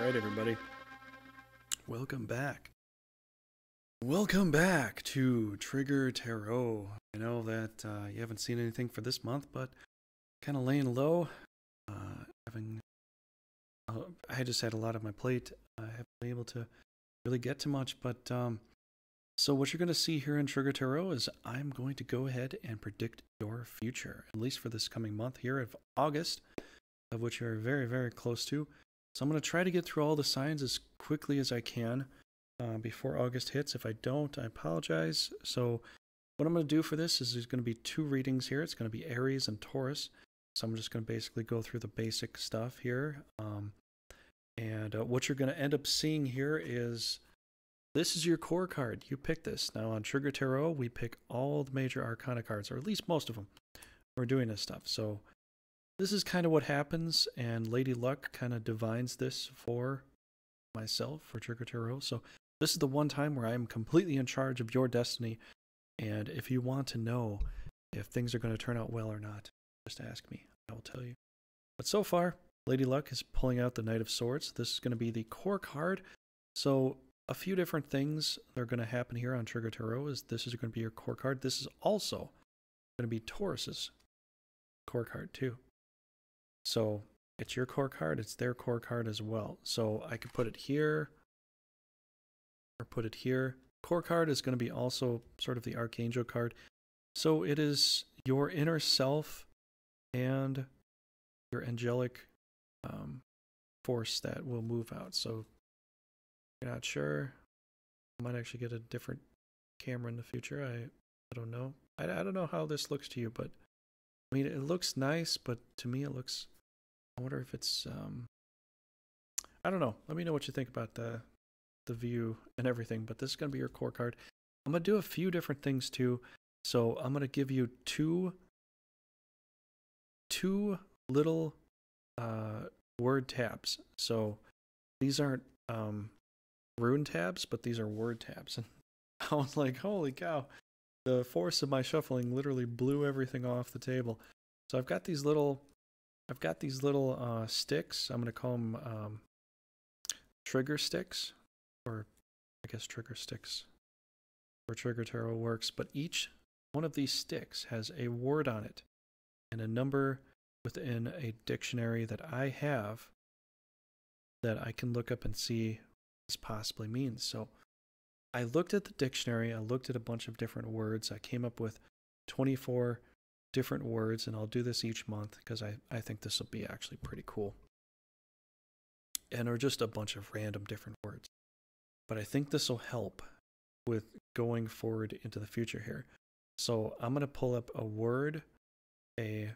Alright, everybody. Welcome back. Welcome back to Trigger Tarot. I know that you haven't seen anything for this month, but kind of laying low. I just had a lot on my plate. I haven't been able to really get to much, but so what you're going to see here in Trigger Tarot is I'm going to go ahead and predict your future, at least for this coming month here of August, of which you're very, very close to. So I'm going to try to get through all the signs as quickly as I can before August hits. If I don't, I apologize. So what I'm going to do for this is there's going to be two readings here. It's going to be Aries and Taurus. So I'm just going to basically go through the basic stuff here. What you're going to end up seeing here is this is your core card. You pick this. Now on Trigger Tarot, we pick all the major arcana cards, or at least most of them. We're doing this stuff. So this is kind of what happens, and Lady Luck kind of divines this for myself, for Trigger Tarot. So this is the one time where I am completely in charge of your destiny, and if you want to know if things are going to turn out well or not, just ask me. I will tell you. But so far, Lady Luck is pulling out the Knight of Swords. This is going to be the core card. So a few different things that are going to happen here on Trigger Tarot is this is going to be your core card. This is also going to be Taurus's core card too. So it's your core card, it's their core card as well. So I could put it here or put it here. Core card is going to be also sort of the Archangel card. So it is your inner self and your angelic force that will move out. So if you're not sure, I might actually get a different camera in the future. I don't know. I don't know how this looks to you, but I mean, it looks nice, but to me it looks, I wonder if it's, I don't know. Let me know what you think about the view and everything, but this is going to be your core card. I'm going to do a few different things too. So I'm going to give you two little word tabs. So these aren't rune tabs, but these are word tabs. And I was like, holy cow. The force of my shuffling literally blew everything off the table. So I've got these little sticks. I'm going to call them trigger sticks, or I guess trigger sticks where Trigger Tarot works. But each one of these sticks has a word on it and a number within a dictionary that I have that I can look up and see what this possibly means. So I looked at the dictionary. I looked at a bunch of different words. I came up with 24 different words, and I'll do this each month because I think this will be actually pretty cool. And they're just a bunch of random different words. But I think this will help with going forward into the future here. So I'm going to pull up a word, a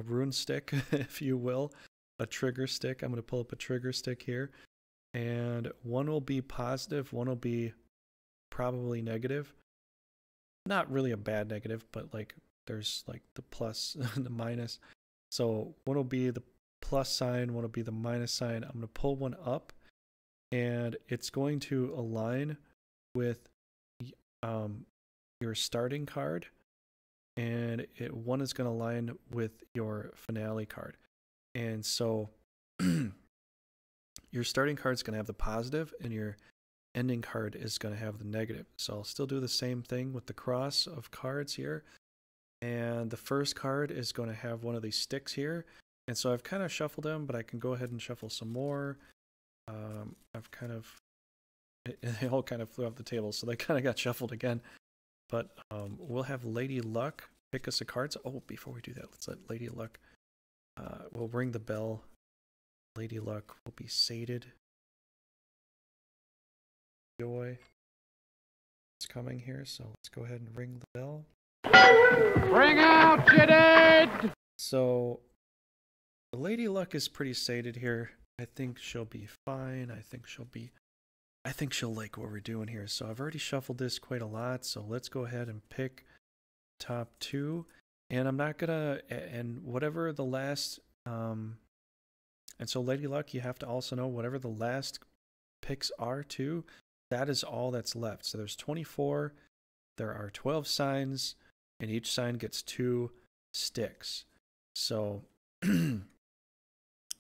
rune stick, if you will, a trigger stick. I'm going to pull up a trigger stick here. And one will be positive, one will be probably negative. Not really a bad negative, but like there's like the plus and the minus. So one will be the plus sign, one will be the minus sign. I'm going to pull one up, and it's going to align with your starting card, and one is going to align with your finale card. And so your starting card is going to have the positive, and your ending card is going to have the negative. So I'll still do the same thing with the cross of cards here. And the first card is going to have one of these sticks here. And so I've kind of shuffled them, but I can go ahead and shuffle some more. They all kind of flew off the table, so they kind of got shuffled again. But we'll have Lady Luck pick us a card. So, oh, before we do that, let's let Lady Luck, we'll ring the bell. Lady Luck will be sated. Joy is coming here, so let's go ahead and ring the bell. Bring out your dead! So, Lady Luck is pretty sated here. I think she'll be fine. I think she'll like what we're doing here. So I've already shuffled this quite a lot, so let's go ahead and pick top two. And I'm not gonna, and whatever the last, and so Lady Luck, you have to also know whatever the last picks are too, that is all that's left. So there's 24, there are 12 signs, and each sign gets 2 sticks. So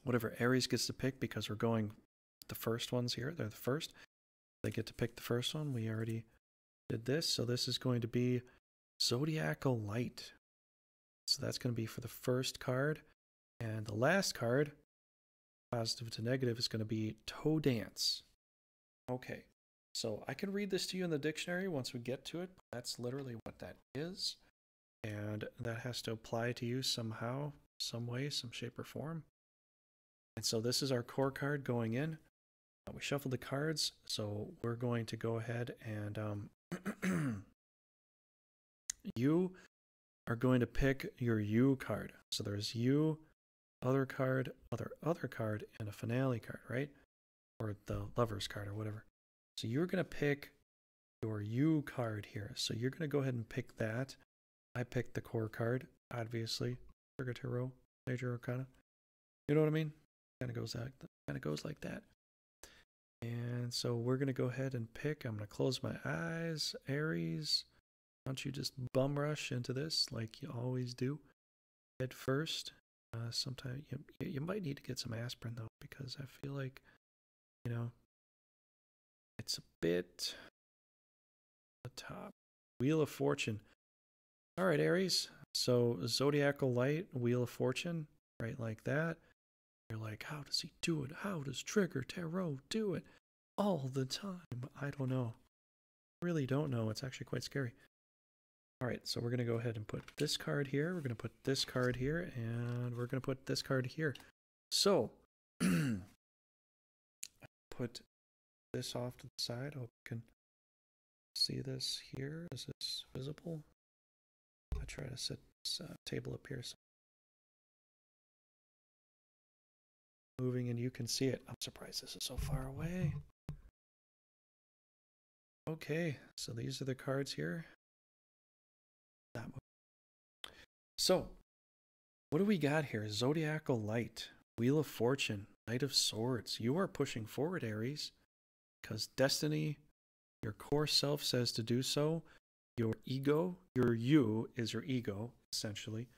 whatever Aries gets to pick, because we're going the first ones here. They're the first. They get to pick the first one. We already did this. So this is going to be Zodiacal Light. So that's going to be for the first card. And the last card, positive to negative, is going to be Toe Dance. Okay. So I can read this to you in the dictionary once we get to it. That's literally what that is. And that has to apply to you somehow, some way, some shape or form. And so this is our core card going in. We shuffled the cards, so we're going to go ahead and you are going to pick your U card. So there's U, other card, other card, and a finale card, right? Or the Lover's card or whatever. So you're going to pick your U card here. So you're going to go ahead and pick that. I picked the core card, obviously. Trigger Tarot, Major Arcana. You know what I mean? Kind of goes like that. And so we're going to go ahead and pick. I'm going to close my eyes. Aries, why don't you just bum rush into this like you always do? Head first. Sometimes you might need to get some aspirin, though, because I feel like, you know, it's a bit the top. Wheel of Fortune. All right, Aries. So Zodiacal Light, Wheel of Fortune, right like that. You're like, how does he do it? How does Trigger Tarot do it all the time? I don't know. I really don't know. It's actually quite scary. All right, so we're going to go ahead and put this card here. We're going to put this card here, and we're going to put this card here. So, put this off to the side. I hope you can see this here. Is this visible? I try to set this table up here. So moving and you can see it. I'm surprised this is so far away. Okay, so these are the cards here. So, what do we got here? Zodiacal Light, Wheel of Fortune, Knight of Swords. You are pushing forward, Aries, because destiny, your core self says to do so. Your ego, your you is your ego, essentially.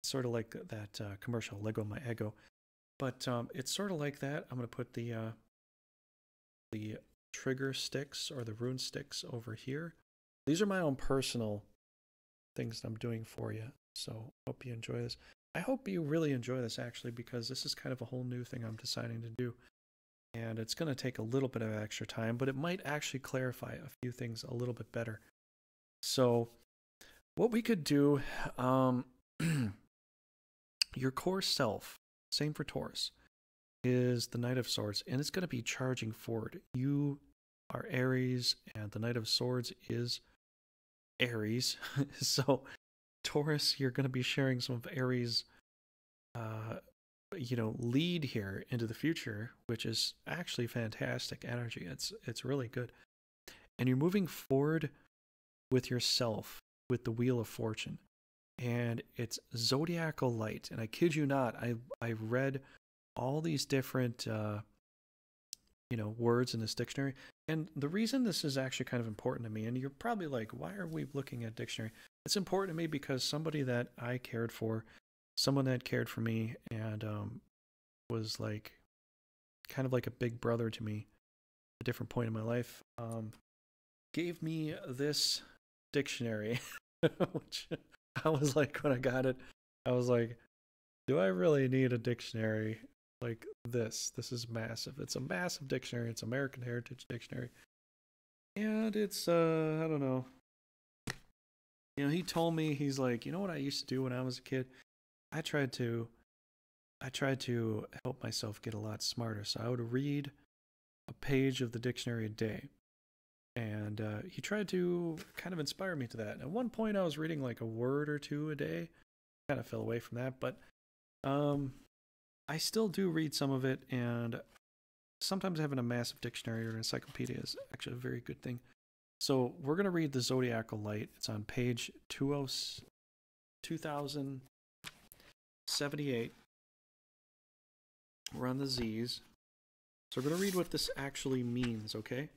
Sort of like that commercial, Lego My Ego. But it's sort of like that. I'm going to put the trigger sticks or the rune sticks over here. These are my own personal things that I'm doing for you. So hope you enjoy this. I hope you really enjoy this, actually, because this is kind of a whole new thing I'm deciding to do. And it's going to take a little bit of extra time, but it might actually clarify a few things a little bit better. So what we could do, your core self, same for Taurus, is the Knight of Swords, and it's going to be charging forward. You are Aries, and the Knight of Swords is Aries. So Taurus, you're going to be sharing some of Aries, lead here into the future, which is actually fantastic energy. It's really good. And you're moving forward with yourself with the Wheel of Fortune. And it's Zodiacal Light. And I kid you not, I read all these different words in this dictionary. And the reason this is actually kind of important to me, and you're probably like, why are we looking at dictionary? It's important to me because somebody that I cared for, someone that cared for me and was like kind of like a big brother to me at a different point in my life, gave me this dictionary, which I was like, when I got it, I was like, do I really need a dictionary like this? This is massive. It's a massive dictionary. It's American Heritage Dictionary. And it's, I don't know. He told me, he's like, you know what I used to do when I was a kid? I tried to help myself get a lot smarter. So I would read a page of the dictionary a day. And he tried to kind of inspire me to that. And at one point I was reading like a word or two a day. Kind of fell away from that, but I still do read some of it, and sometimes having a massive dictionary or encyclopedia is actually a very good thing. So we're going to read the Zodiacal Light. It's on page 2078. We're on the Z's. So we're going to read what this actually means, okay?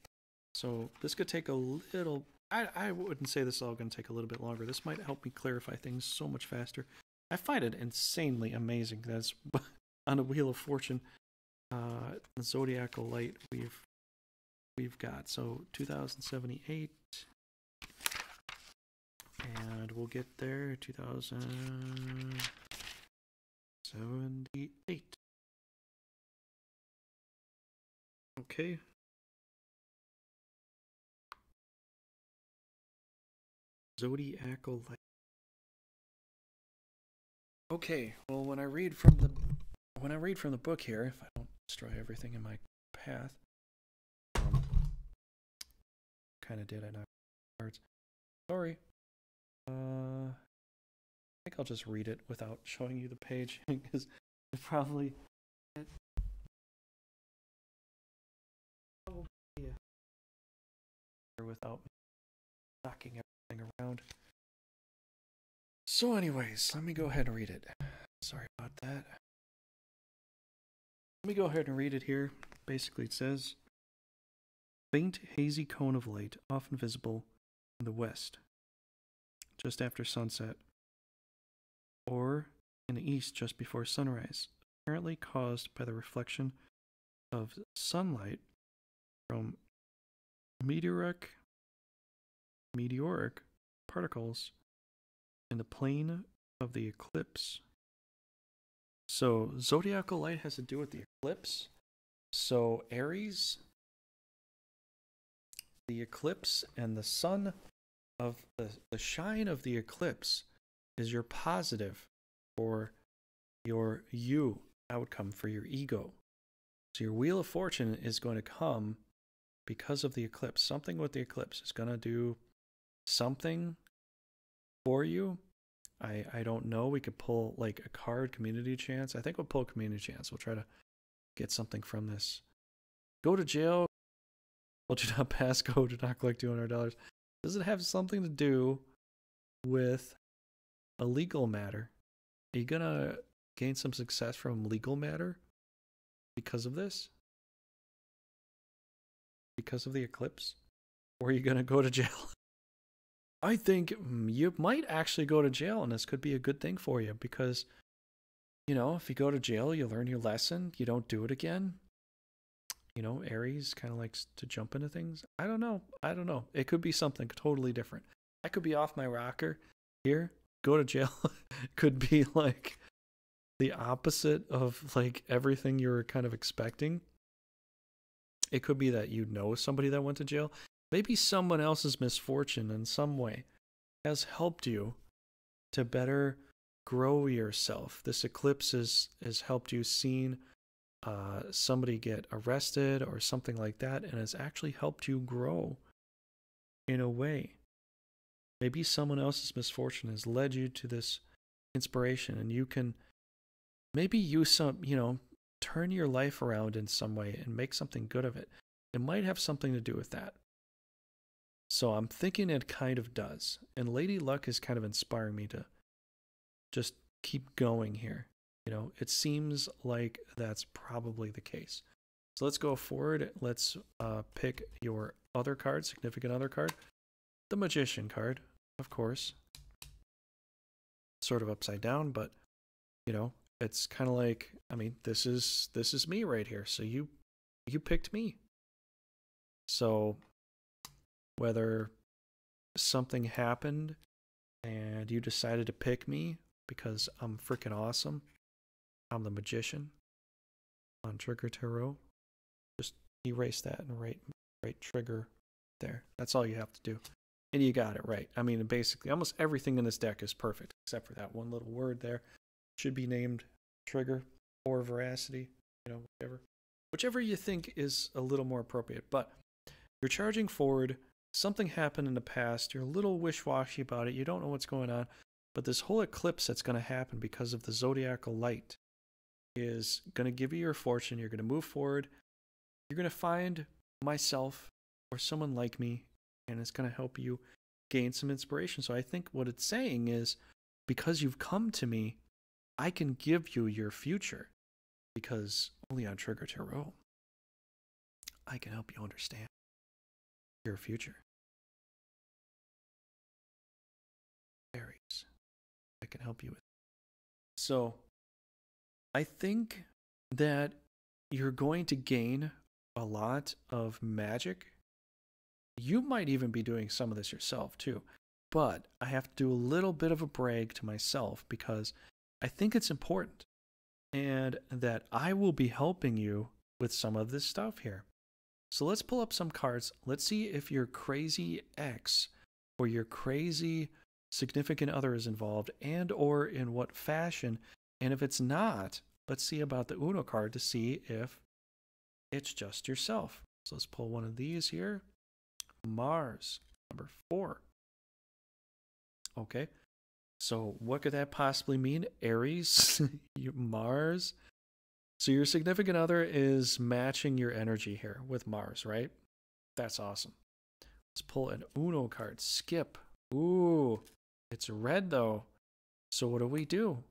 So this could take a little... I wouldn't say this is all going to take a little bit longer. This might help me clarify things so much faster. I find it insanely amazing that it's on a Wheel of Fortune. the zodiacal light we've got. So 2078, and we'll get there 2078. Okay. Zodiacal light. Okay, well, when I read from the book here, if I don't destroy everything in my path, kind of did I not? Cards. Sorry. I think I'll just read it without showing you the page because it probably. Yeah. Without me knocking everything around. So, anyways, let me go ahead and read it. Sorry about that. Let me go ahead and read it here. Basically, it says, faint, hazy cone of light, often visible in the west, just after sunset, or in the east just before sunrise, apparently caused by the reflection of sunlight from meteoric particles in the plane of the eclipse. So zodiacal light has to do with the eclipse. So Aries, the eclipse, and the sun of the shine of the eclipse is your positive for your you outcome, for your ego. So your wheel of fortune is going to come because of the eclipse. Something with the eclipse is going to do something for you. I don't know. We could pull like a card, community chance. I think we'll pull community chance. We'll try to get something from this. Go to jail. Well, do not pass go. Do not collect $200. Does it have something to do with a legal matter? Are you gonna gain some success from legal matter because of this? Because of the eclipse? Or are you gonna go to jail? I think you might actually go to jail, and this could be a good thing for you because, you know, if you go to jail, you learn your lesson. You don't do it again. You know, Aries kind of likes to jump into things. I don't know. It could be something totally different. I could be off my rocker here, go to jail. Could be like the opposite of like everything you were kind of expecting. It could be that you know somebody that went to jail. Maybe someone else's misfortune in some way has helped you to better grow yourself. This eclipse has helped you seen somebody get arrested or something like that, and has actually helped you grow in a way. Maybe someone else's misfortune has led you to this inspiration, and you can maybe use some, you know, turn your life around in some way and make something good of it. It might have something to do with that. So I'm thinking it kind of does. And Lady Luck is kind of inspiring me to just keep going here. You know, it seems like that's probably the case. So let's go forward. Let's pick your other card, significant other card. The Magician card, of course. Sort of upside down, but, you know, it's kind of like, I mean, this is me right here. So you picked me. So whether something happened and you decided to pick me because I'm freaking awesome, I'm the Magician on Trigger Tarot, just erase that and write trigger there. That's all you have to do. And you got it right. I mean, basically, almost everything in this deck is perfect, except for that one little word there. Should be named Trigger or Veracity, you know, whichever you think is a little more appropriate. But you're charging forward. Something happened in the past. You're a little wish-washy about it. You don't know what's going on. But this whole eclipse that's going to happen because of the zodiacal light is going to give you your fortune. You're going to move forward. You're going to find myself or someone like me, and it's going to help you gain some inspiration. So I think what it's saying is, because you've come to me, I can give you your future, because only on Trigger Tarot I can help you understand your future. Aries, I can help you with. So I think that you're going to gain a lot of magic. You might even be doing some of this yourself too. But I have to do a little bit of a brag to myself because I think it's important and that I will be helping you with some of this stuff here. So let's pull up some cards. Let's see if your crazy ex or your crazy significant other is involved and or in what fashion. And if it's not, let's see about the Uno card to see if it's just yourself. So let's pull one of these here. Mars, number 4. Okay, so what could that possibly mean? Aries, Mars. So your significant other is matching your energy here with Mars, right? That's awesome. Let's pull an Uno card. Skip. Ooh, it's red though. So what do?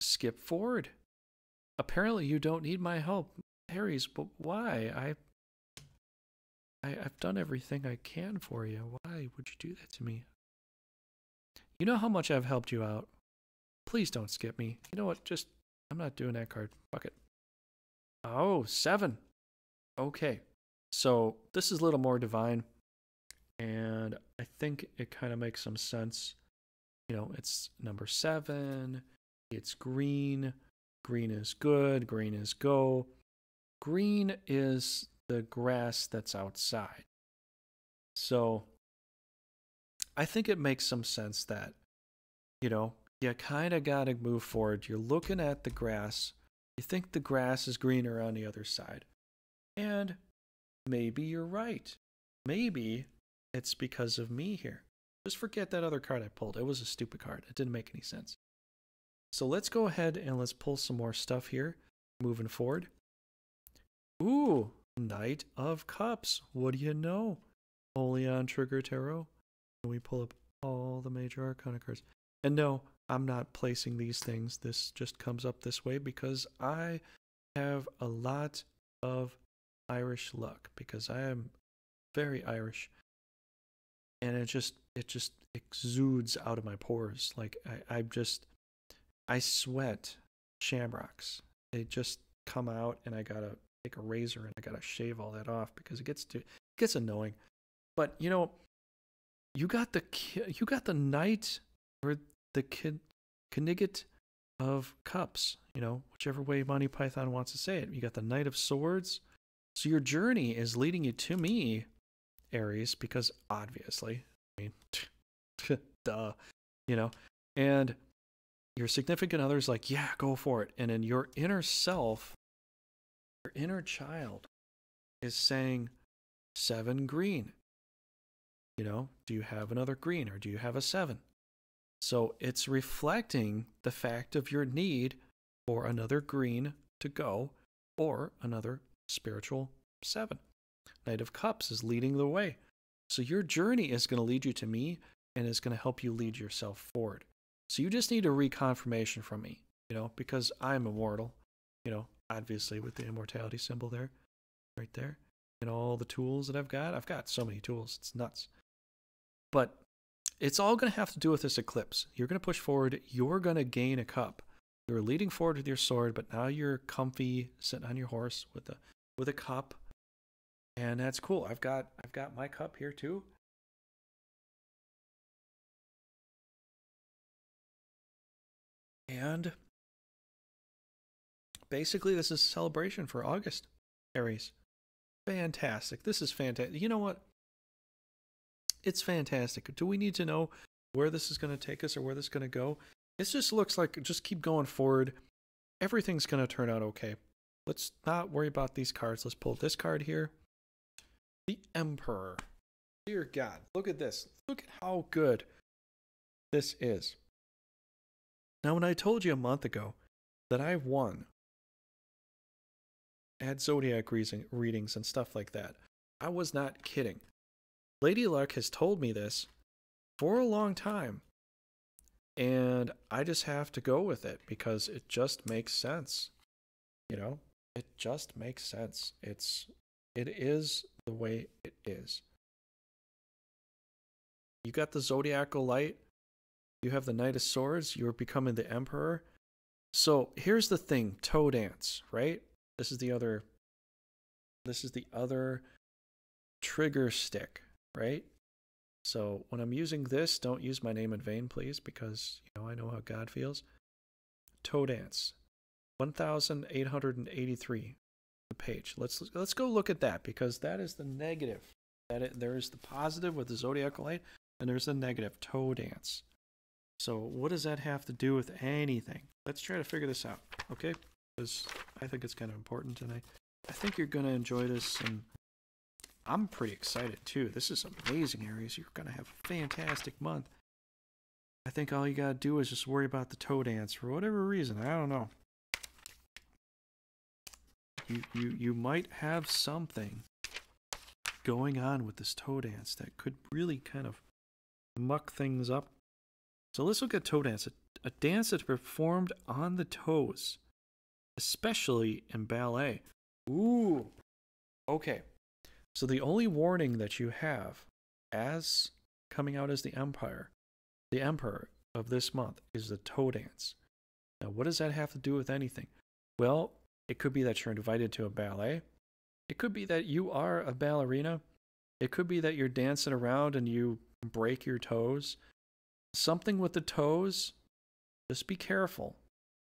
Skip forward. Apparently you don't need my help, Aries, but why? I've done everything I can for you. Why would you do that to me? You know how much I've helped you out. Please don't skip me. You know what? Just, I'm not doing that card. Fuck it. Oh, 7. Okay. So this is a little more divine. And I think it kind of makes some sense. You know, it's number 7. It's green. Green is good. Green is go. Green is the grass that's outside. So I think it makes some sense that, you know, you kind of got to move forward. You're looking at the grass. You think the grass is greener on the other side. And maybe you're right. Maybe it's because of me here. Just forget that other card I pulled. It was a stupid card. It didn't make any sense. So let's go ahead and let's pull some more stuff here. Moving forward. Ooh, Knight of Cups. What do you know? Only on Trigger Tarot. And we pull up all the major arcana cards. And no, I'm not placing these things. This just comes up this way because I have a lot of Irish luck because I am very Irish. And it just exudes out of my pores. Like I sweat shamrocks. They just come out and I gotta take a razor and I gotta shave all that off because it gets annoying. But you know, you got the Knight or the Knigget of Cups, you know, whichever way Monty Python wants to say it. You got the Knight of Swords. So your journey is leading you to me, Aries, because obviously, I mean, duh, you know, and your significant other's like, yeah, go for it. And then your inner self, your inner child is saying 7 green. You know, do you have another green or do you have a 7? So it's reflecting the fact of your need for another green to go or another spiritual 7. Knight of Cups is leading the way. So your journey is going to lead you to me and is going to help you lead yourself forward. So you just need a reconfirmation from me, you know, because I'm immortal, you know, obviously with the immortality symbol there, right there, and all the tools that I've got so many tools, it's nuts. But it's all going to have to do with this eclipse. You're going to push forward. You're going to gain a cup. You're leading forward with your sword, but now you're comfy sitting on your horse with a cup. And that's cool. I've got my cup here too. And basically this is a celebration for August, Aries. Fantastic. This is fantastic. You know what? It's fantastic. Do we need to know where this is going to take us or where this is going to go? It just looks like just keep going forward. Everything's going to turn out okay. Let's not worry about these cards. Let's pull this card here. The Emperor. Dear God, look at this. Look at how good this is. Now, when I told you a month ago that I won, had zodiac readings and stuff like that, I was not kidding. Lady Luck has told me this for a long time, and I just have to go with it because it just makes sense. You know, it just makes sense. It is the way it is. You got the zodiacal light. You have the Knight of Swords. You're becoming the Emperor. So here's the thing, toe dance, right? This is the other trigger stick, right? So when I'm using this, don't use my name in vain, please, because I know how God feels. Toe dance, 1,883 the page. Let's go look at that, because that is the negative. There is the positive with the zodiacal light, and there's the negative, toe dance. So what does that have to do with anything? Let's try to figure this out, okay? Because I think it's kind of important, and I think you're going to enjoy this, and I'm pretty excited too. This is amazing, Aries. You're going to have a fantastic month. I think all you got to do is just worry about the toe dance for whatever reason. I don't know. You might have something going on with this toe dance that could really kind of muck things up. So let's look at toe dance. A dance that's performed on the toes, especially in ballet. Ooh. Okay. So the only warning that you have as coming out as the emperor of this month is the toe dance. Now, what does that have to do with anything? Well, it could be that you're invited to a ballet. It could be that you are a ballerina. It could be that you're dancing around and you break your toes. Something with the toes, just be careful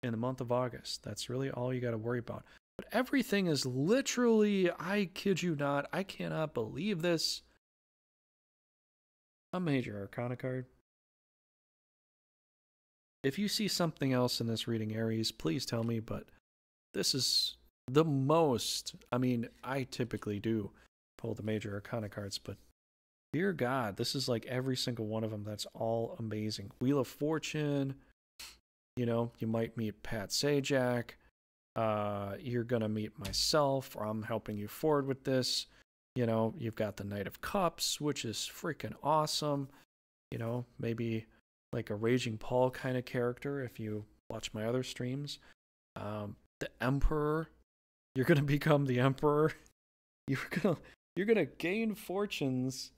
in the month of August. That's really all you got to worry about. But everything is literally, I kid you not, I cannot believe this, a major arcana card. If you see something else in this reading, Aries, please tell me, but this is the most, I mean, I typically do pull the major arcana cards, but dear God, this is like every single one of them. That's all amazing. Wheel of Fortune, you might meet Pat Sajak. You're going to meet myself, or I'm helping you forward with this. You've got the Knight of Cups, which is freaking awesome. Maybe like a Raging Paul kind of character if you watch my other streams. The Emperor, you're going to become the Emperor. You're going to gain fortunes.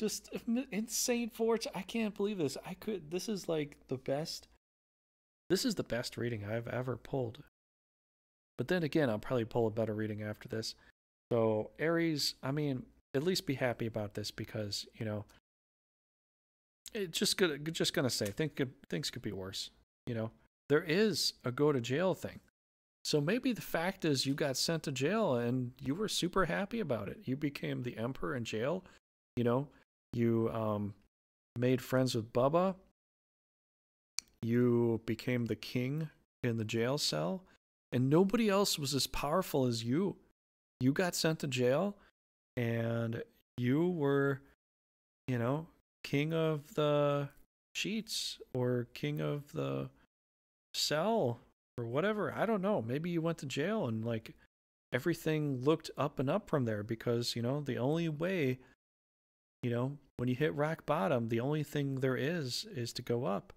Just insane fortune. I can't believe this. This is like the best. This is the best reading I've ever pulled. But then again, I'll probably pull a better reading after this. So Aries, I mean, at least be happy about this, because it's just gonna say things could be worse. There is a go to jail thing. So maybe the fact is you got sent to jail and you were super happy about it. You became the emperor in jail. You made friends with Bubba. You became the king in the jail cell. And nobody else was as powerful as you. You got sent to jail, and you were, king of the sheets, or king of the cell, or whatever. I don't know. Maybe you went to jail and like everything looked up and up from there, because, the only way, when you hit rock bottom, the only thing there is to go up.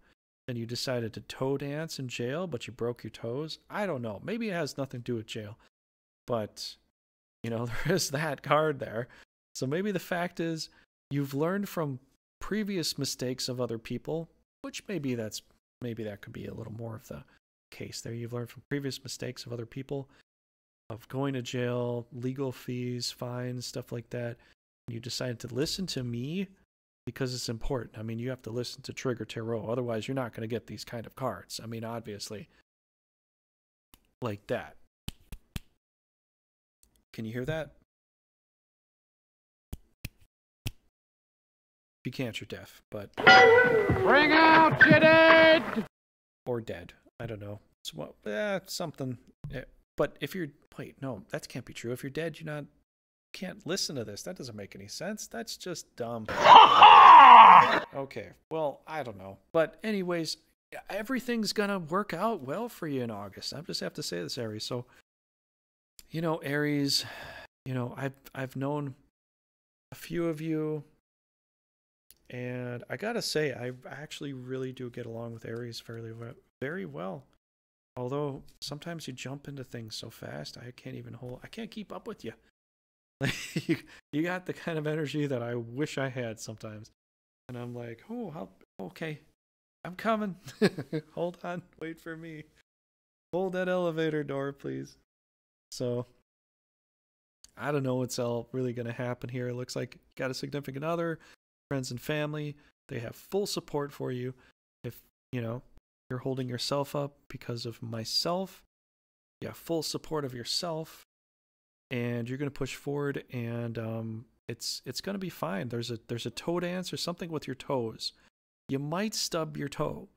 And you decided to toe dance in jail, but you broke your toes. I don't know. Maybe it has nothing to do with jail. But, there is that card there. So maybe the fact is you've learned from previous mistakes of other people, which maybe that could be a little more of the case there. You've learned from previous mistakes of other people, of going to jail, legal fees, fines, stuff like that. And you decided to listen to me, because it's important. I mean, you have to listen to Trigger Tarot. Otherwise, you're not going to get these kind of cards. I mean, obviously. Like that. Can you hear that? If you can't, you're deaf. But Bring out your dead! Or dead. I don't know. It's something. But if you're... Wait, no. That can't be true. If you're dead, can't listen to this. That doesn't make any sense. That's just dumb. Okay, well, I don't know. But anyways, everything's gonna work out well for you in August. I just have to say this, Aries. So, Aries, I've known a few of you, and I gotta say, I actually really do get along with Aries very well. Although sometimes you jump into things so fast, I can't keep up with you. You got the kind of energy that I wish I had sometimes. And I'm like, okay, I'm coming. Hold on, wait for me. Hold that elevator door, please. So, I don't know what's all really going to happen here. It looks like you got a significant other, friends and family. They have full support for you. If, you know, you're holding yourself up because of myself, you have full support of yourself, and you're going to push forward, and it's going to be fine. There's a toe dance or something with your toes. You might stub your toe,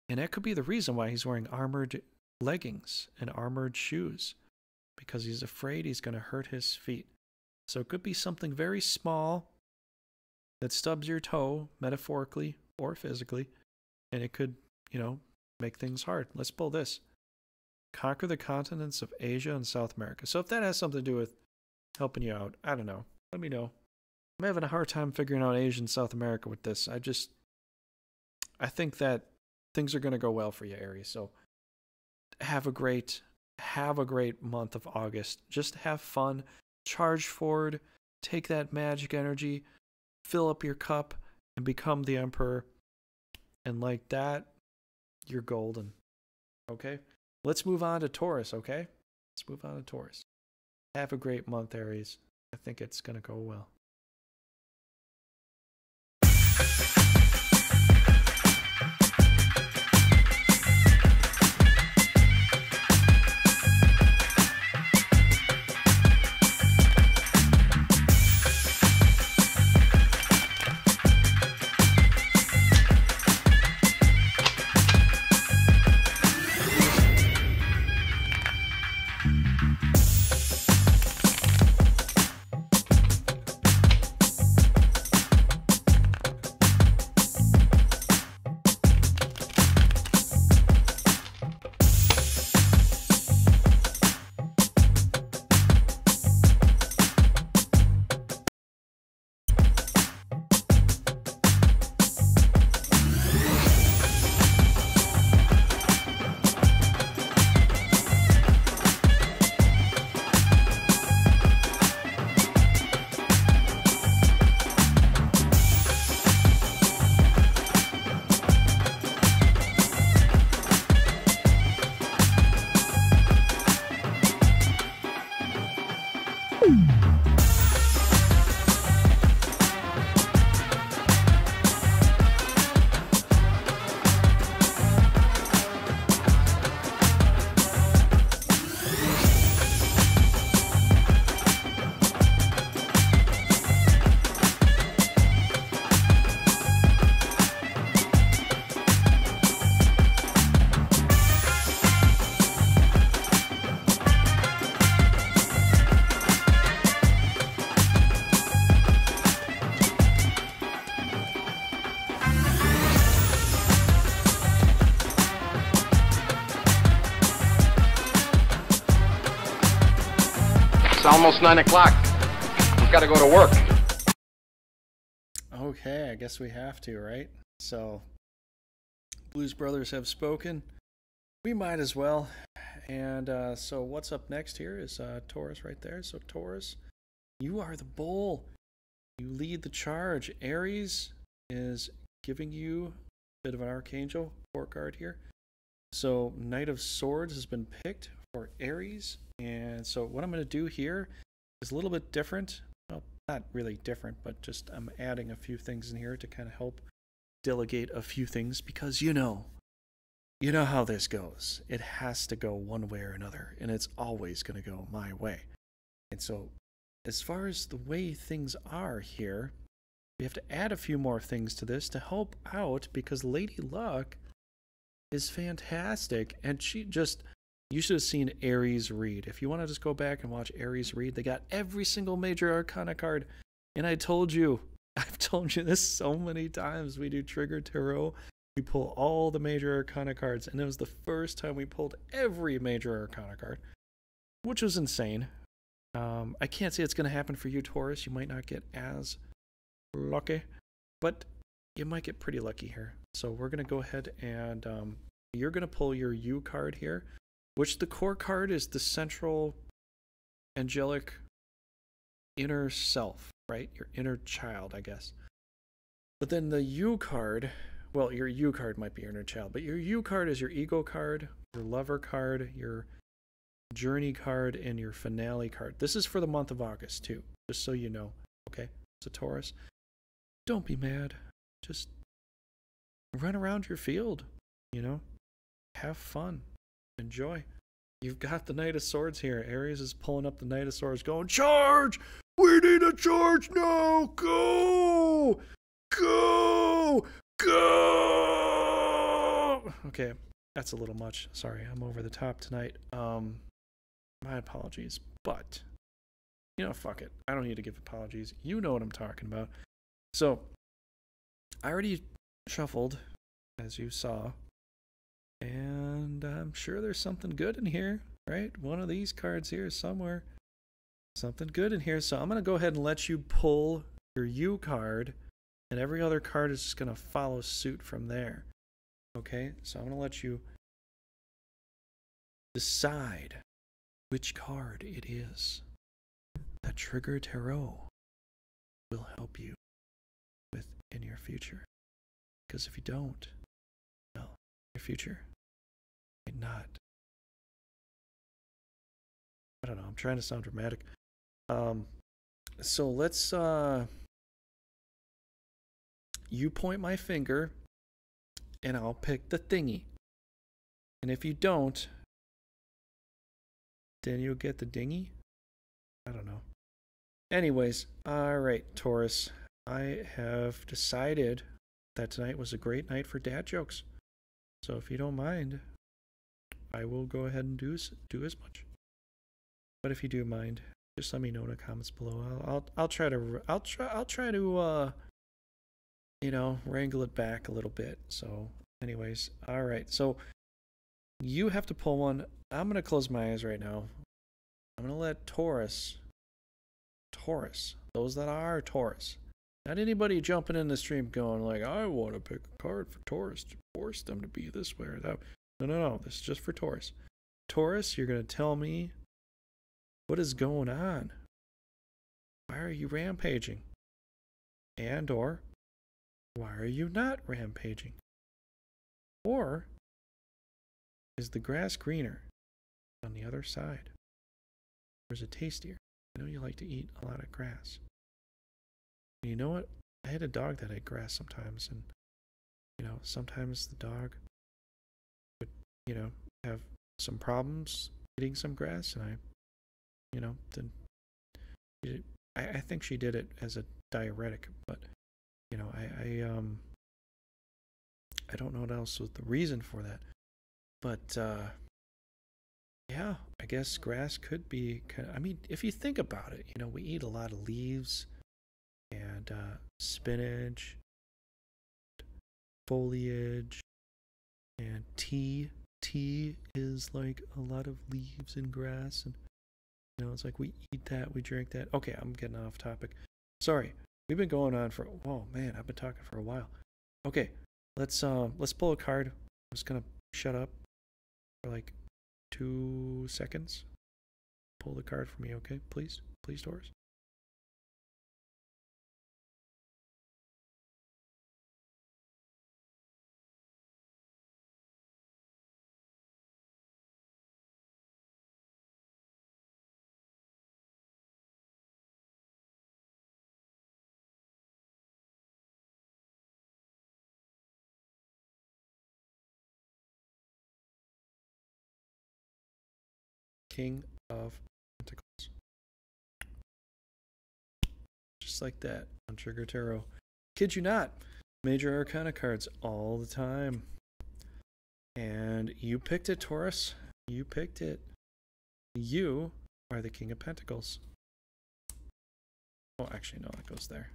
and that could be the reason why he's wearing armored leggings and armored shoes, because he's afraid he's going to hurt his feet. So it could be something very small that stubs your toe, metaphorically or physically, and it could, you know, make things hard. Let's pull this. Conquer the continents of Asia and South America. So if that has something to do with helping you out, I don't know. Let me know. I'm having a hard time figuring out Asia and South America with this. I think that things are going to go well for you, Aries. So have a great month of August. Just have fun, charge forward, take that magic energy, fill up your cup, and become the emperor. And like that, you're golden. Okay? Let's move on to Taurus, okay? Let's move on to Taurus. Have a great month, Aries. I think it's going to go well. It's almost 9 o'clock. I've got to go to work. Okay, I guess we have to, right? So, Blues Brothers have spoken. We might as well. And so what's up next here is Taurus right there. So Taurus, you are the bull. You lead the charge. Aries is giving you a bit of an archangel court card here. So Knight of Swords has been picked for Aries. And so what I'm going to do here is a little bit different. Well, not really different, but just I'm adding a few things in here to kind of help delegate a few things, because you know how this goes. It has to go one way or another, and it's always going to go my way. And so as far as the way things are here, we have to add a few more things to this to help out, because Lady Luck is fantastic, and you should have seen Aries read. If you want to just go back and watch Aries read, they got every single major arcana card. And I've told you this so many times. We do Trigger Tarot. We pull all the major arcana cards, and it was the first time we pulled every major arcana card, which was insane. I can't say it's going to happen for you, Taurus. You might not get as lucky, but you might get pretty lucky here. So we're going to go ahead and you're going to pull your U card here, which the core card is the central angelic inner self, right? Your inner child, I guess. But then the U card, well, your U card might be your inner child, but your U card is your ego card, your lover card, your journey card, and your finale card. This is for the month of August too, just so you know. Okay, so Taurus, don't be mad. Just run around your field, you know, have fun, enjoy. You've got the Knight of Swords here. Aries is pulling up the Knight of Swords, going, charge! We need a charge now! Go! Go! Go! Okay, that's a little much. Sorry, I'm over the top tonight. My apologies, but you know, fuck it. I don't need to give apologies. You know what I'm talking about. So, I already shuffled, as you saw, and I'm sure there's something good in here, right? One of these cards here somewhere. Something good in here. So I'm going to go ahead and let you pull your U card, and every other card is just going to follow suit from there. Okay? So I'm going to let you decide which card it is that Trigger Tarot will help you with in your future. Because if you don't, well, your future might not. I don't know, I'm trying to sound dramatic. So let's you point my finger and I'll pick the thingy. And if you don't, then you'll get the dingy? I don't know. Anyways, alright, Taurus. I have decided that tonight was a great night for dad jokes. So if you don't mind, I will go ahead and do as much. But if you do mind, just let me know in the comments below. I'll try to you know, wrangle it back a little bit. So anyways, all right. So you have to pull one. I'm going to close my eyes right now. I'm going to let Taurus, those that are Taurus, not anybody jumping in the stream going like, I want to pick a card for Taurus to force them to be this way or that. No. This is just for Taurus. Taurus, you're going to tell me what is going on. Why are you rampaging? And or why are you not rampaging? Or is the grass greener on the other side? Or is it tastier? I know you like to eat a lot of grass. And you know what? I had a dog that ate grass sometimes, and you know, sometimes the dog would, you know, have some problems eating some grass, and I, you know, then I think she did it as a diuretic, but you know, I don't know what else was the reason for that, but yeah, I guess grass could be kind of, I mean, if you think about it, you know, we eat a lot of leaves and spinach, foliage, and tea. Tea is like a lot of leaves and grass, and you know, it's like we eat that, we drink that. Okay, I'm getting off topic. Sorry, we've been going on for, oh man, I've been talking for a while. Okay, let's pull a card. I'm just gonna shut up for like 2 seconds. Pull the card for me, okay? Please, Taurus. King of Pentacles. Just like that on Trigger Tarot. Kid you not. Major Arcana cards all the time. And you picked it, Taurus. You picked it. You are the King of Pentacles. Oh, actually, no, that goes there.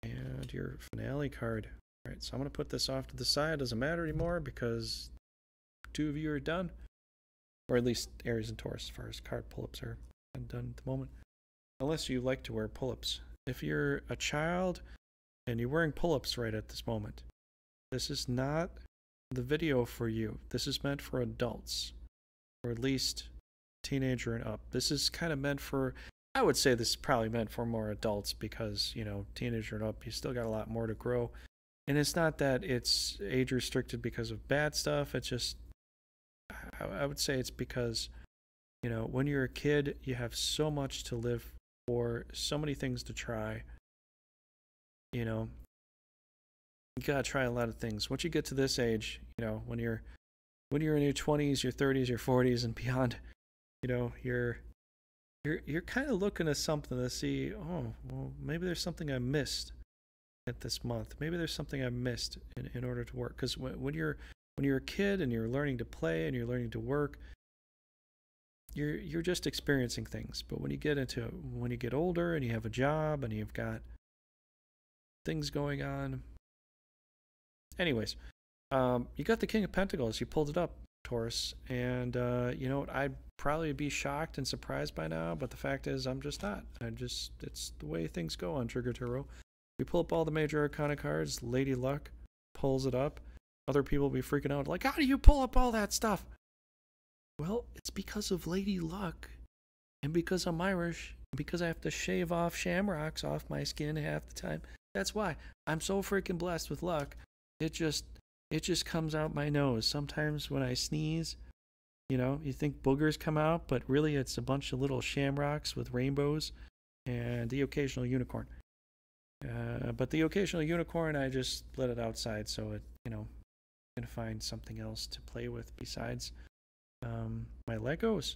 And your finale card. All right, so I'm going to put this off to the side. Doesn't matter anymore because 2 of you are done. Or at least Aries and Taurus, as far as card pull-ups are done at the moment. Unless you like to wear pull-ups. If you're a child and you're wearing pull-ups right at this moment, this is not the video for you. This is meant for adults. Or at least teenager and up. This is kind of meant for, I would say this is probably meant for more adults because, you know, teenager and up, you still got a lot more to grow. And it's not that it's age restricted because of bad stuff. It's just, I would say it's because, you know, when you're a kid, you have so much to live for, so many things to try. You know, you gotta try a lot of things. Once you get to this age, you know, when you're in your 20s, your 30s, your 40s, and beyond, you know, you're kind of looking at something to see, oh, well, maybe there's something I missed at this month. Maybe there's something I missed in order to work. Because when you're a kid and you're learning to play and you're learning to work, you're just experiencing things. But when you get older and you have a job and you've got things going on. Anyways, you got the King of Pentacles. You pulled it up, Taurus. And you know what? I'd probably be shocked and surprised by now, but the fact is I'm just not. It's the way things go on Trigger Tarot. We pull up all the major arcana cards. Lady Luck pulls it up. Other people will be freaking out like, how do you pull up all that stuff? Well, it's because of Lady Luck, and because I'm Irish, and because I have to shave off shamrocks off my skin half the time. That's why I'm so freaking blessed with luck. It just comes out my nose. Sometimes when I sneeze, you know, you think boogers come out, but really it's a bunch of little shamrocks with rainbows and the occasional unicorn. But the occasional unicorn, I just let it outside, so it, you know, I'm gonna find something else to play with besides my Legos.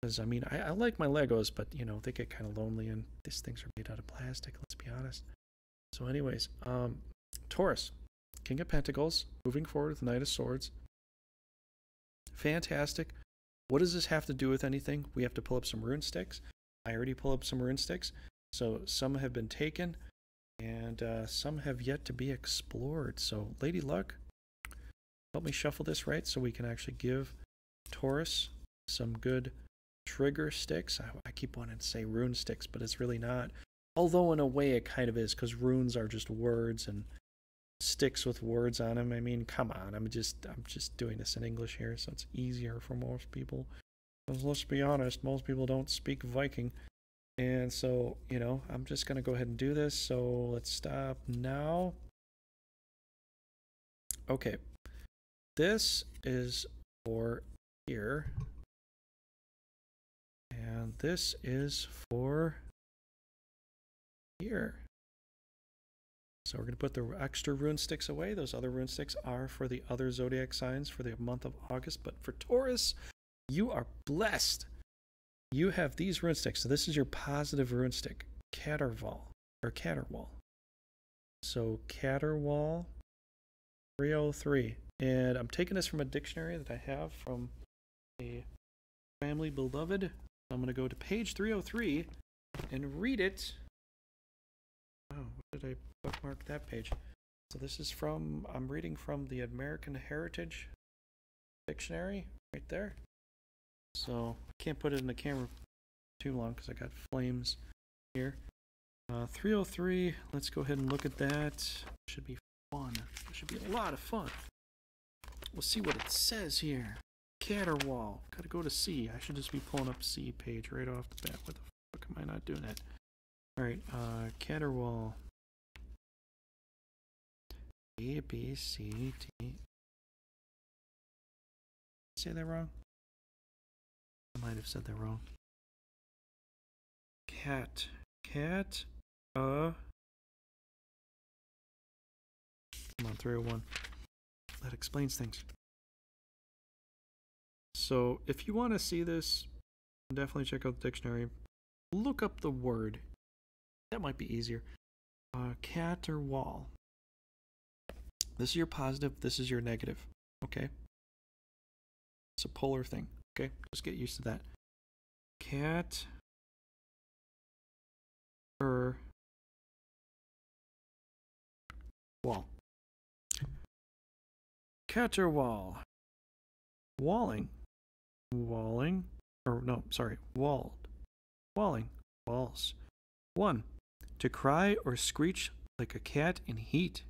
Because I mean, I like my Legos, but you know, they get kind of lonely, and these things are made out of plastic. Let's be honest. So, anyways, Taurus, King of Pentacles, moving forward with Knight of Swords. Fantastic. What does this have to do with anything? We have to pull up some rune sticks. I already pulled up some rune sticks. So some have been taken, and some have yet to be explored. So Lady Luck, help me shuffle this right so we can actually give Taurus some good trigger sticks. I keep wanting to say rune sticks, but it's really not. Although in a way it kind of is, because runes are just words and sticks with words on them. I mean, come on. I'm just doing this in English here, so it's easier for most people. Because let's be honest, most people don't speak Viking. And so, you know, I'm just going to go ahead and do this. So let's stop now. Okay. This is for here. And this is for here. So we're going to put the extra rune sticks away. Those other rune sticks are for the other zodiac signs for the month of August. But for Taurus, you are blessed. You have these rune sticks. So this is your positive rune stick, Caterwall. So Caterwall 303. And I'm taking this from a dictionary that I have from a family beloved. I'm going to go to page 303 and read it. Oh, what did I bookmark that page? So this is from, I'm reading from the American Heritage Dictionary right there. So I can't put it in the camera too long because I got flames here. 303, let's go ahead and look at that. Should be fun. It should be a lot of fun. We'll see what it says here. Caterwall. Gotta go to C. I should just be pulling up C page right off the bat. What the fuck am I not doing that? Alright, Caterwall. A, B, C, D. Say that wrong? I might have said that wrong. Cat. Come on, 301. That explains things. So, if you want to see this, definitely check out the dictionary. Look up the word. That might be easier. Cat or wall. This is your positive, this is your negative. Okay? It's a polar thing. Okay? Just get used to that. Cat or wall. Cat or wall. Walling. Or no, sorry. Walled. Walling. Walls. 1. To cry or screech like a cat in heat.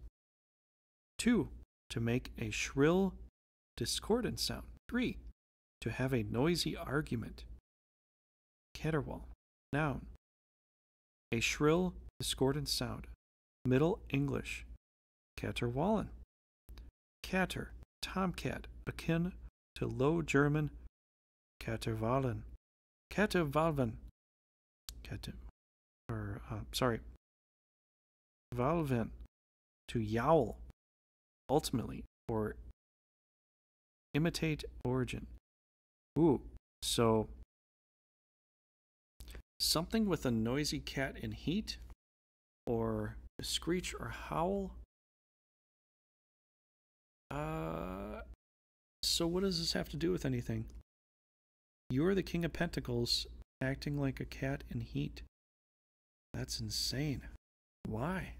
2. To make a shrill, discordant sound. 3. To have a noisy argument. Caterwall. Noun. A shrill, discordant sound. Middle English. Caterwaulen. Cater, tomcat, akin to Low German Caterwaulen. Caterwaulen. Valven, to yowl, ultimately, or imitate origin. Ooh, so something with a noisy cat in heat, or a screech or howl. So what does this have to do with anything? You're the King of Pentacles, acting like a cat in heat. That's insane. Why?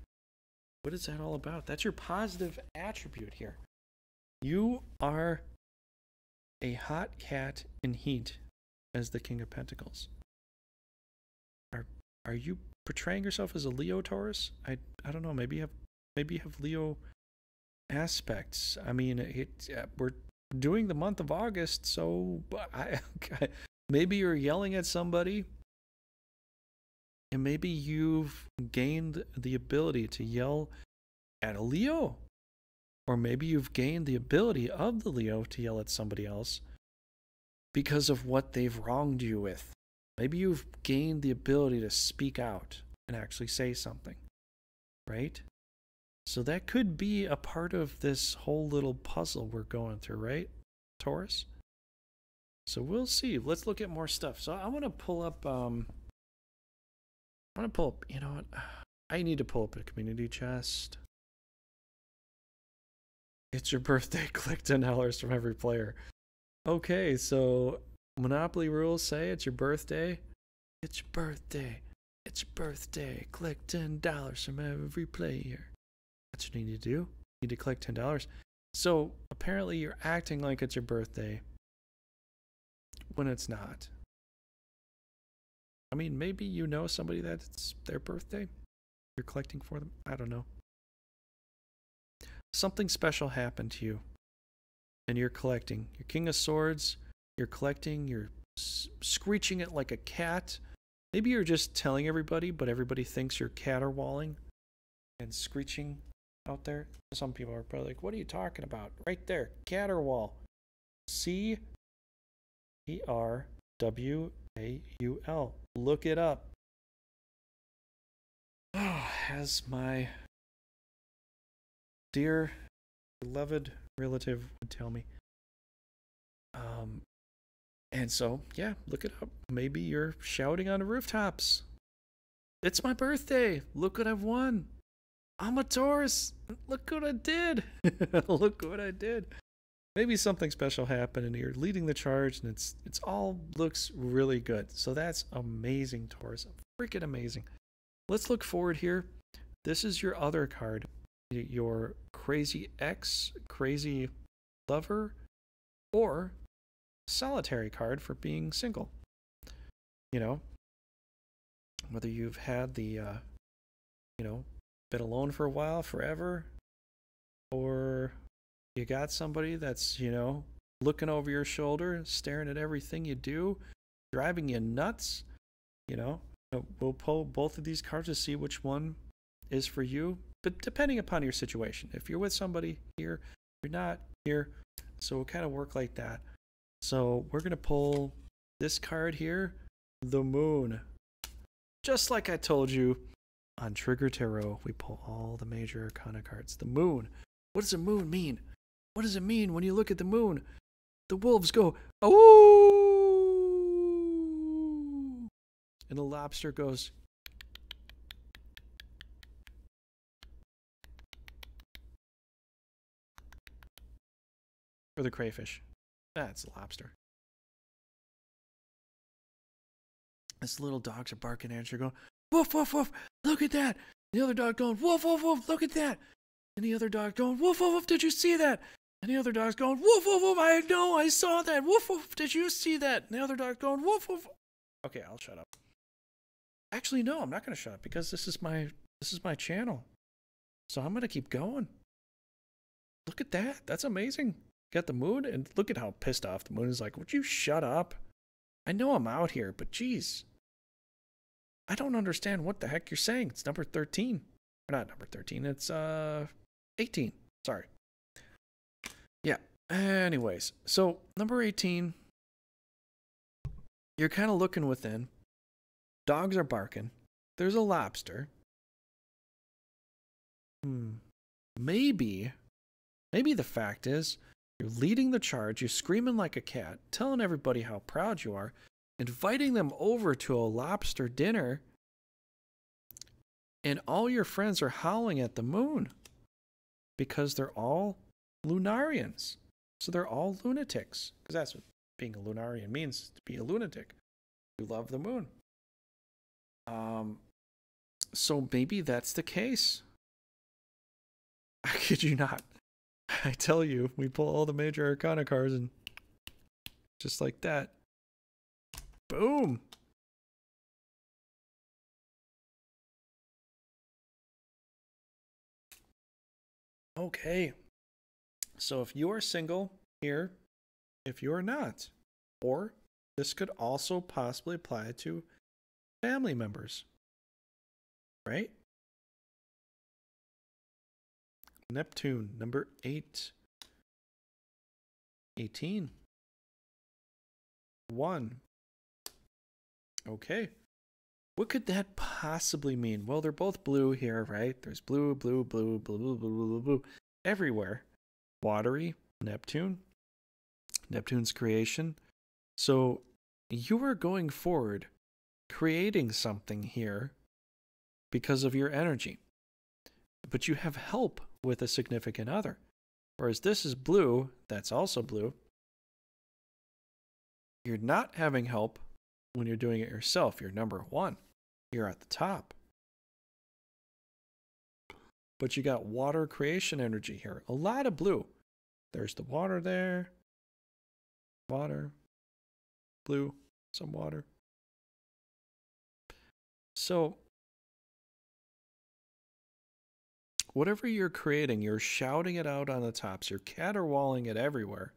What is that all about? That's your positive attribute here. You are a hot cat in heat as the King of Pentacles. Are you portraying yourself as a Leo Taurus? I don't know. Maybe you have Leo aspects. I mean, we're doing the month of August, so maybe you're yelling at somebody, and maybe you've gained the ability to yell at a Leo, or maybe you've gained the ability of the Leo to yell at somebody else because of what they've wronged you with. Maybe you've gained the ability to speak out and actually say something, right? So that could be a part of this whole little puzzle we're going through, right, Taurus? So we'll see. Let's look at more stuff. So I want to pull up, you know what? I need to pull up a community chest. It's your birthday. Click $10 from every player. Okay, so Monopoly rules say it's your birthday. It's your birthday. It's your birthday. Click $10 from every player. That's what you need to do. You need to click $10. So apparently you're acting like it's your birthday when it's not. I mean, maybe you know somebody that it's their birthday. You're collecting for them. I don't know. Something special happened to you, and you're collecting. You're King of Swords. You're collecting. You're screeching it like a cat. Maybe you're just telling everybody, but everybody thinks you're caterwauling and screeching out there. Some people are probably like, what are you talking about? Right there, caterwaul. C-E-R-W-A-U-L. Look it up. Oh, as my dear beloved relative would tell me. And so, yeah, look it up. Maybe you're shouting on the rooftops. It's my birthday. Look what I've won. I'm a Taurus. Look what I did. Look what I did. Maybe something special happened and you're leading the charge and it's all looks really good. So that's amazing, Taurus. Freaking amazing. Let's look forward here. This is your other card. Your crazy ex, crazy lover, or solitary card for being single. You know, whether you've had the, been alone for a while, forever, or you got somebody that's, looking over your shoulder, staring at everything you do, driving you nuts. We'll pull both of these cards to see which one is for you, but depending upon your situation. If you're with somebody here, you're not here, so we'll kind of work like that. So we're going to pull this card here, the Moon. Just like I told you, on Trigger Tarot, we pull all the major arcana cards. The Moon. What does the Moon mean? What does it mean when you look at the Moon? The wolves go, oh! And the lobster goes, or the crayfish. That's the lobster. This little dogs are barking at you, going, woof, woof, woof, look at that. And the other dog going, woof, woof, woof, look at that. And the other dog going, woof, woof, woof, did you see that? And the other dog's going, woof, woof, woof, I know, I saw that. Woof, woof, did you see that? And the other dog's going, woof, woof. Okay, I'll shut up. Actually, no, I'm not going to shut up because this is my channel. So I'm going to keep going. Look at that. That's amazing. Got the Moon, and look at how pissed off the Moon is. Like, would you shut up? I know I'm out here, but geez. I don't understand what the heck you're saying. It's number 13. Or not number 13. It's 18. Sorry. Yeah. Anyways, so number 18, you're kind of looking within. Dogs are barking. There's a lobster. Maybe the fact is you're leading the charge, you're screaming like a cat, telling everybody how proud you are, inviting them over to a lobster dinner, and all your friends are howling at the moon because they're all lunarians. So they're all lunatics, because that's what being a lunarian means, to be a lunatic. You love the moon. So maybe that's the case. I kid you not. I tell you, we pull all the major arcana cards and just like that. Boom. Okay. So if you are single here, if you are not, or this could also possibly apply to family members, right? Neptune, number 8. 18. 1. Okay. What could that possibly mean? Well, they're both blue here, right? There's blue, blue, blue, blue, blue, blue, blue, blue, everywhere. Watery, Neptune. Neptune's creation. So you are going forward, creating something here because of your energy. But you have help with a significant other. Whereas this is blue, that's also blue. You're not having help when you're doing it yourself. You're number 1. You're at the top. But you got water creation energy here. A lot of blue. There's the water there. Water. Blue. Some water. So whatever you're creating, you're shouting it out on the tops. You're caterwauling it everywhere.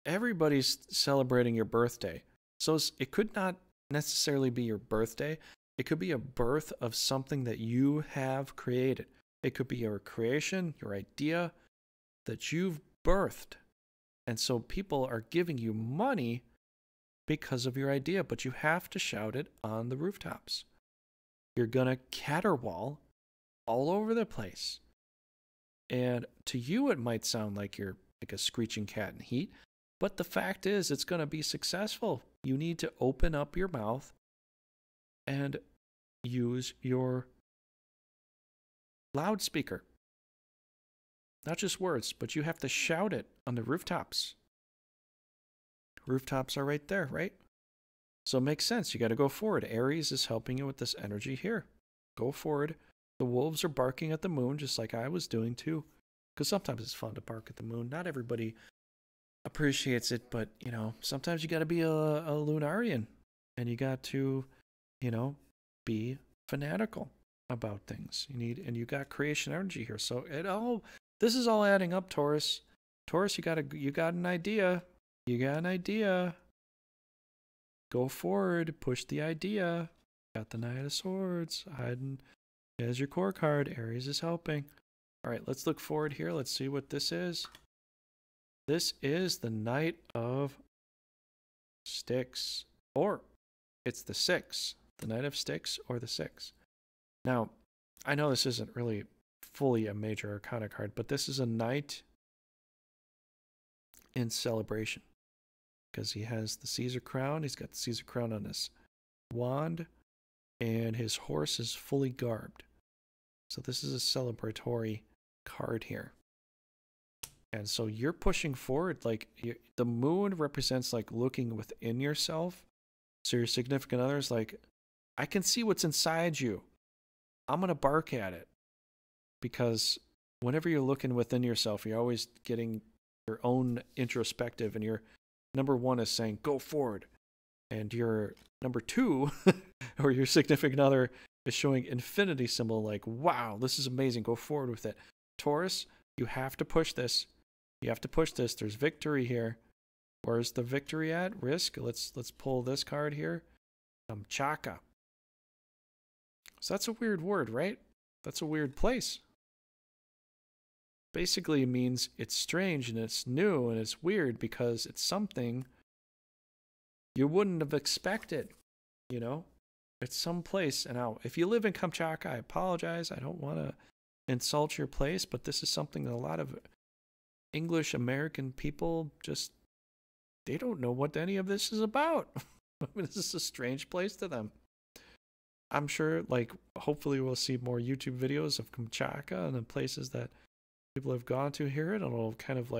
Everybody's celebrating your birthday. So it could not necessarily be your birthday. It could be a birth of something that you have created. It could be your creation, your idea that you've birthed. And so people are giving you money because of your idea, but you have to shout it on the rooftops. You're going to caterwaul all over the place. And to you, it might sound like you're like a screeching cat in heat, but the fact is it's going to be successful. You need to open up your mouth and use your loudspeaker. Not just words, but you have to shout it on the rooftops. Rooftops are right there, right? So it makes sense. You got to go forward. Aries is helping you with this energy here. Go forward. The wolves are barking at the moon, just like I was doing too. Because sometimes it's fun to bark at the moon. Not everybody appreciates it, but, sometimes you got to be a lunarian. And you got to, be fanatical about things. You got creation energy here. So this is all adding up, Taurus. Taurus, you got an idea. You got an idea. Go forward. Push the idea. Got the Knight of Swords. Hiding. There's your core card. Aries is helping. All right, let's look forward here. Let's see what this is. This is the Knight of Sticks. Or it's the 6. The Knight of Sticks or the 6. Now, I know this isn't really fully a major arcana card, but this is a knight in celebration. Because he has the Caesar crown. He's got the Caesar crown on his wand. And his horse is fully garbed. So this is a celebratory card here. And so you're pushing forward. Like the moon represents like looking within yourself. So your significant other is like, I can see what's inside you. I'm going to bark at it. Because whenever you're looking within yourself, you're always getting your own introspective. And your number 1 is saying, go forward. And your number 2, or your significant other, is showing infinity symbol like, wow, this is amazing. Go forward with it. Taurus, you have to push this. You have to push this. There's victory here. Where's the victory at? Risk. Let's pull this card here. Chaka. So that's a weird word, right? That's a weird place. basically means it's strange and it's new and it's weird because it's something you wouldn't have expected, you know? It's some place. And now, if you live in Kamchatka, I apologize. I don't want to insult your place, but this is something that a lot of English American people just, they don't know what any of this is about. This is a strange place to them. I'm sure, like, hopefully we'll see more YouTube videos of Kamchatka and the places that people have gone to here, and it'll kind of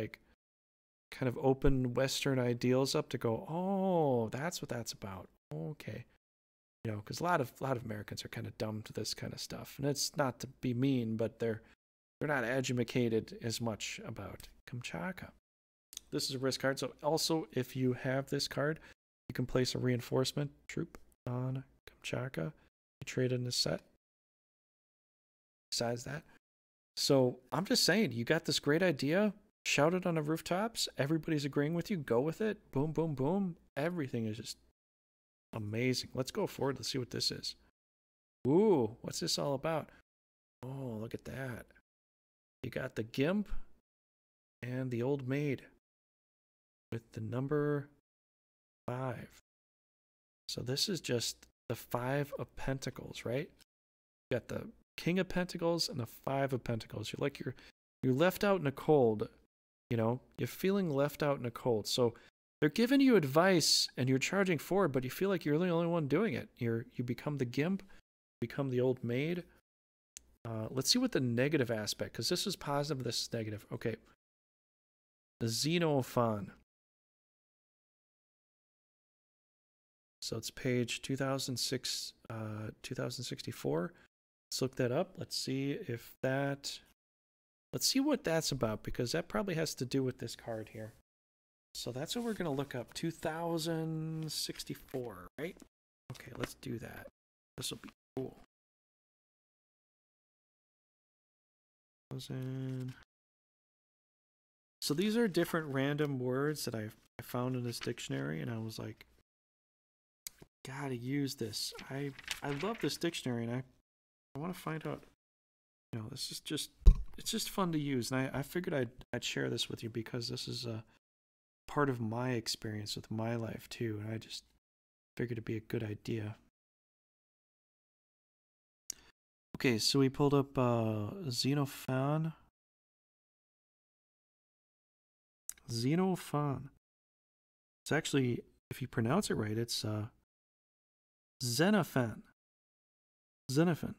open Western ideals up to go, oh, that's what that's about. Okay. You know, because a lot of Americans are kind of dumb to this kind of stuff. And it's not to be mean, but they're not educated as much about Kamchatka. This is a risk card. So also, if you have this card, you can place a reinforcement troop on Kamchatka. You trade in this set. Besides that. So I'm just saying, you got this great idea. Shout it on the rooftops. Everybody's agreeing with you. Go with it. Boom, boom, boom. Everything is just amazing. Let's go forward. Let's see what this is. Ooh, what's this all about? Oh, look at that. You got the Gimp and the Old Maid with the number 5. So this is just the 5 of Pentacles, right? You got the King of Pentacles and the 5 of Pentacles. You're left out in the cold, you know? You're feeling left out in the cold. So they're giving you advice and you're charging forward, but you feel like you're the only one doing it. You become the Gimp, become the Old Maid. Let's see what the negative aspect, because this is positive, this is negative. Okay. The Xenophon. So it's page 2064. Let's look that up. Let's see what that's about, because that probably has to do with this card here. So that's what we're going to look up. 2064, right? Okay, let's do that. This will be cool. So these are different random words that I found in this dictionary, and I was like, gotta use this. I love this dictionary, and I want to find out. You know, this is just, it's just fun to use, and I figured I'd share this with you because this is a part of my experience with my life too, and I just figured it'd be a good idea. Okay, so we pulled up Xenophon. Xenophon. It's actually, if you pronounce it right, it's Xenophon. Xenophon.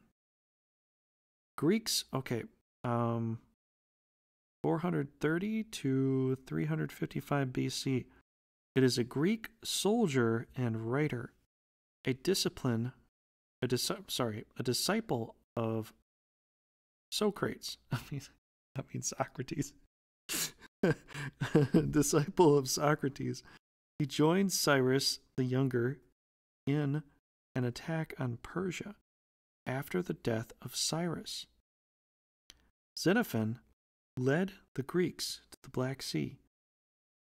Greeks, okay. 430 to 355 BC. It is a Greek soldier and writer, a disciple of Socrates. I mean Socrates. Disciple of Socrates. He joined Cyrus the Younger in an attack on Persia after the death of Cyrus. Xenophon led the Greeks to the Black Sea,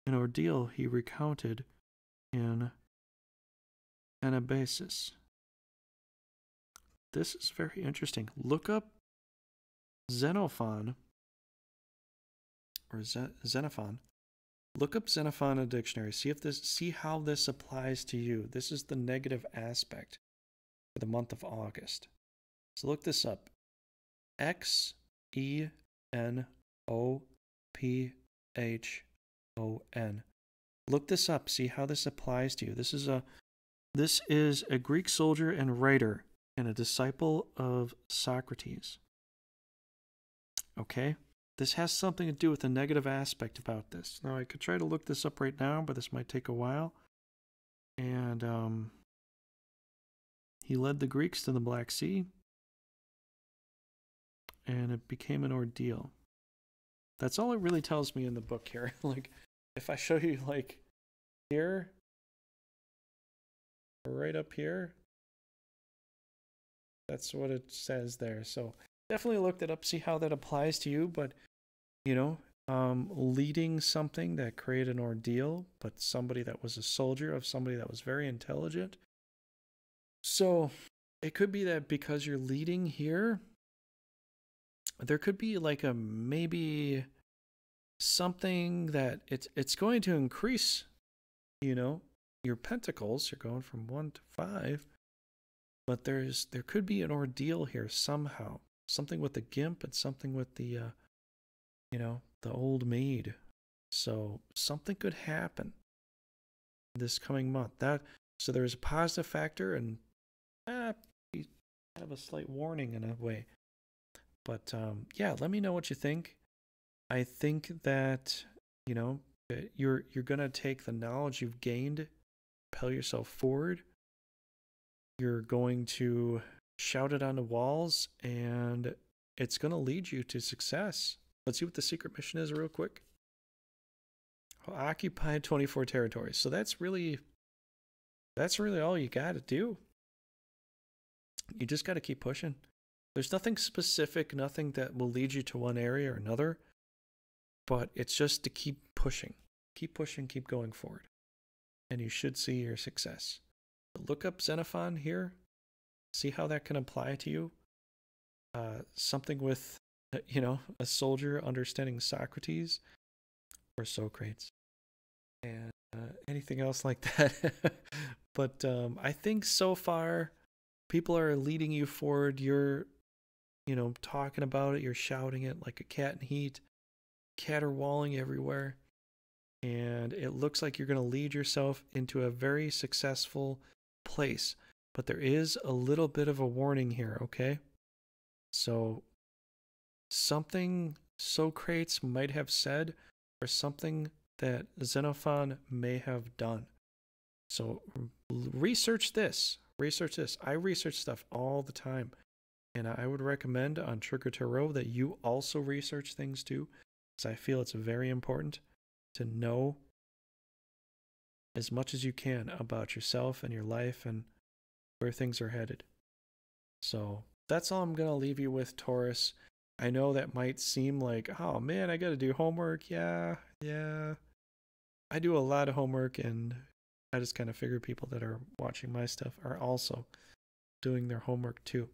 an ordeal he recounted in Anabasis. This is very interesting. Look up Xenophon, or Xenophon. Look up Xenophon in a dictionary. See how this applies to you. This is the negative aspect for the month of August. So look this up. Xenophon. Look this up. See how this applies to you. This is a Greek soldier and writer and a disciple of Socrates. Okay? This has something to do with the negative aspect about this. Now, I could try to look this up right now, but this might take a while. And he led the Greeks to the Black Sea, and it became an ordeal. That's all it really tells me in the book here. Like, if I show you, like, here, or right up here, that's what it says there. So definitely look that up, see how that applies to you. But, you know, leading something that created an ordeal, but somebody that was a soldier of somebody that was very intelligent. So it could be that because you're leading here, there could be like a maybe something that it's going to increase, you know, your pentacles. You're going from 1 to 5, but there could be an ordeal here somehow. Something with the gimp and something with the you know, the old maid. So something could happen this coming month. So there's a positive factor and kind of a slight warning in a way. But yeah, let me know what you think. I think that, you know, you're gonna take the knowledge you've gained, propel yourself forward. You're going to shout it on the walls, and it's gonna lead you to success. Let's see what the secret mission is real quick. Occupy 24 territories. So that's really all you got to do. You just got to keep pushing. There's nothing specific, nothing that will lead you to one area or another, but it's just to keep pushing. Keep pushing, keep going forward. And you should see your success. Look up Xenophon here. See how that can apply to you. Something with, you know, a soldier understanding Socrates or Socrates. And anything else like that. But I think so far, people are leading you forward. You're, you know, talking about it. You're shouting it like a cat in heat. Caterwauling everywhere. And it looks like you're going to lead yourself into a very successful place. But there is a little bit of a warning here, okay? So something Socrates might have said or something that Xenophon may have done. So research this. Research this. I research stuff all the time. And I would recommend on Trigger Tarot that you also research things too. Because I feel it's very important to know as much as you can about yourself and your life and where things are headed. So that's all I'm going to leave you with, Taurus. I know that might seem like, oh man, I got to do homework. Yeah. I do a lot of homework, and I just kind of figure people that are watching my stuff are also doing their homework too.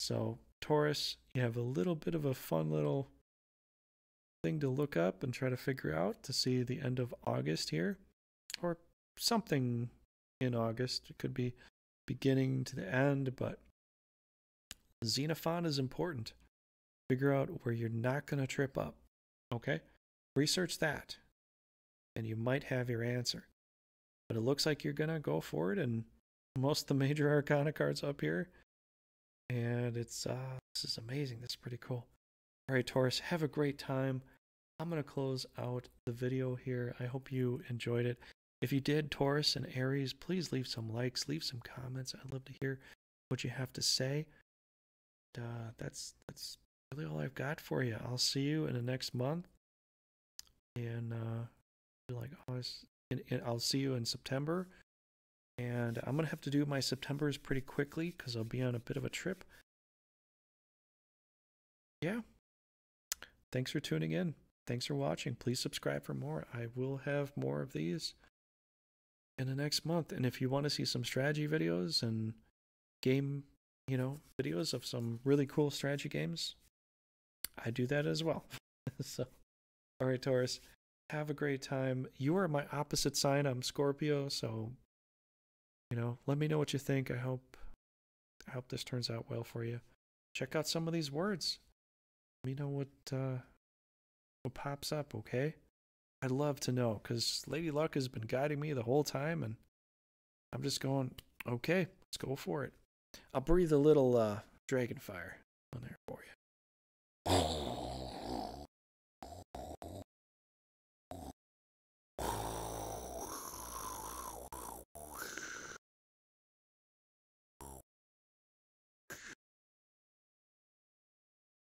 So Taurus, you have a little bit of a fun little thing to look up and try to figure out to see the end of August here, or something in August. It could be beginning to the end, but Xenophon is important. Figure out where you're not going to trip up. Okay? Research that, and you might have your answer. But it looks like you're going to go forward, and most of the major arcana cards up here. And it's this is amazing. That's pretty cool. All right, Taurus, have a great time. I'm going to close out the video here. I hope you enjoyed it. If you did, Taurus and Aries, please leave some likes, leave some comments. I'd love to hear what you have to say. That's really all I've got for you. I'll see you in the next month. And like August, and I'll see you in September. And I'm going to have to do my Septembers pretty quickly because I'll be on a bit of a trip. Yeah. Thanks for tuning in. Thanks for watching. Please subscribe for more. I will have more of these in the next month. And if you want to see some strategy videos and game, you know, videos of some really cool strategy games, I do that as well. So, all right, Taurus, have a great time. You are my opposite sign. I'm Scorpio, so, you know, let me know what you think. I hope this turns out well for you. Check out some of these words. Let me know what pops up, okay? I'd love to know, because Lady Luck has been guiding me the whole time, and I'm just going, okay, let's go for it. I'll breathe a little dragon fire on there for you.